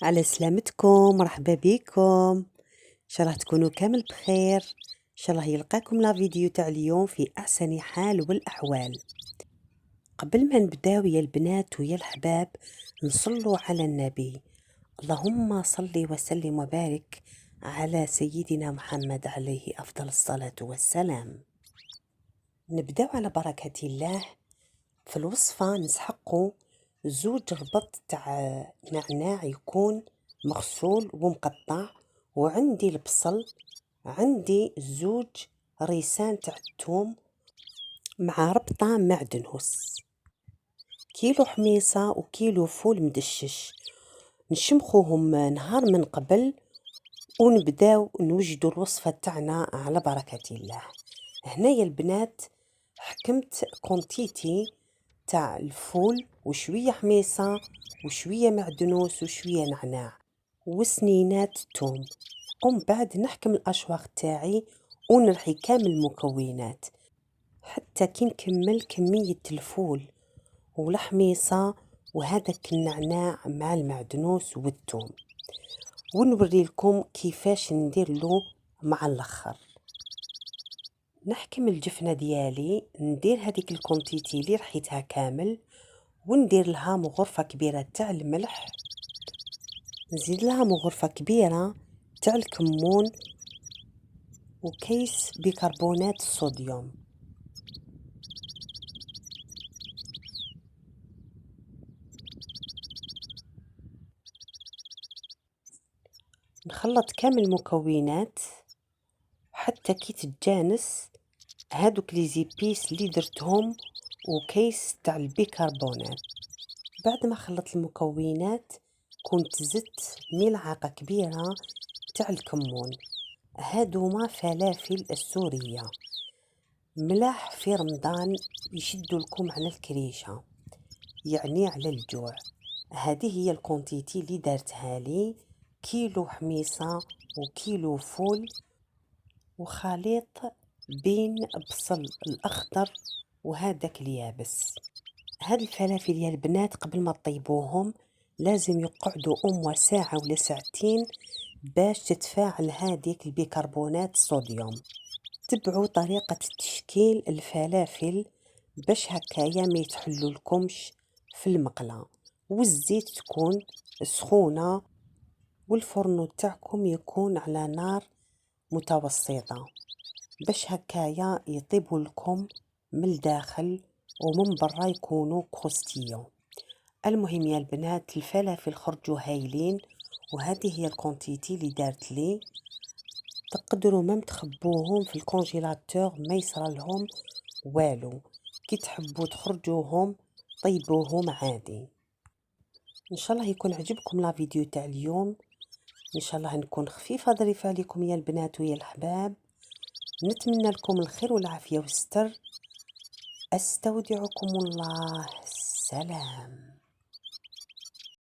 على سلامتكم، مرحبا بكم. ان شاء الله تكونوا كامل بخير. ان شاء الله يلقاكم لا فيديو تاع اليوم في احسن حال والاحوال. قبل ما نبداو يا البنات ويا الحباب نصلوا على النبي. اللهم صل وسلم وبارك على سيدنا محمد عليه افضل الصلاة والسلام. نبداو على بركة الله. في الوصفة نسحقوا زوج ربط تاع نعناع يكون مغسول ومقطع، وعندي البصل، عندي زوج ريسان تاع الثوم مع ربطة معدنوس، كيلو حميصة وكيلو فول مدشش. نشمخوهم نهار من قبل ونبداو نوجدوا الوصفة تاعنا على بركة الله. هنايا البنات حكمت كونتيتي تاع الفول وشوية حميصة وشوية معدنوس وشوية نعناع وسنينات توم، ومن بعد نحكم الأشواق تاعي ونرحي كامل المكونات حتى كي نكمل كمية الفول والحميصة وهذاك النعناع مع المعدنوس والثوم، ونوري لكم كيفاش ندير له مع الاخر. نحكم الجفنه ديالي، ندير هذيك الكونتيتي اللي رحيتها كامل، وندير لها مغرفه كبيره تاع الملح، نزيد لها مغرفه كبيره تاع الكمون وكيس بيكربونات الصوديوم. نخلط كامل المكونات حتى كي تتجانس هادوك لي زيبيس اللي درتهم وكيس تاع البيكربونات. بعد ما خلطت المكونات كنت زدت ملعقة كبيرة تاع الكمون، هادوما فلافل السورية، ملاح في رمضان يشدوا لكم على الكريشة، يعني على الجوع. هذه هي الكونتيتي اللي دارتها لي، كيلو حميصة وكيلو فول وخليط بين بصل الأخضر وهذاك اليابس. هاد الفلافل يا البنات قبل ما تطيبوهم لازم يقعدوا ساعة ولا ساعتين باش تتفاعل هذيك البيكربونات الصوديوم. تبعوا طريقة تشكيل الفلافل باش هكايا ما يتحلوا لكمش في المقلاة، والزيت تكون سخونة والفرن تاعكم يكون على نار متوسطة باش هكايا يطيبوا لكم من الداخل ومن برا يكونوا كروستيون. المهم يا البنات الفلافل خرجوا هايلين، وهذه هي الكونتيتي اللي دارت لي. تقدروا ما تخبوهم في الكونجيلاتور ما يصرى لهم والو، كي تحبوا تخرجوهم طيبوهم عادي. ان شاء الله يكون عجبكم لا فيديو تاع اليوم، ان شاء الله نكون خفيفه ظريفه عليكم يا البنات ويا الحباب. نتمنى لكم الخير والعافيه والستر. استودعكم الله، سلام.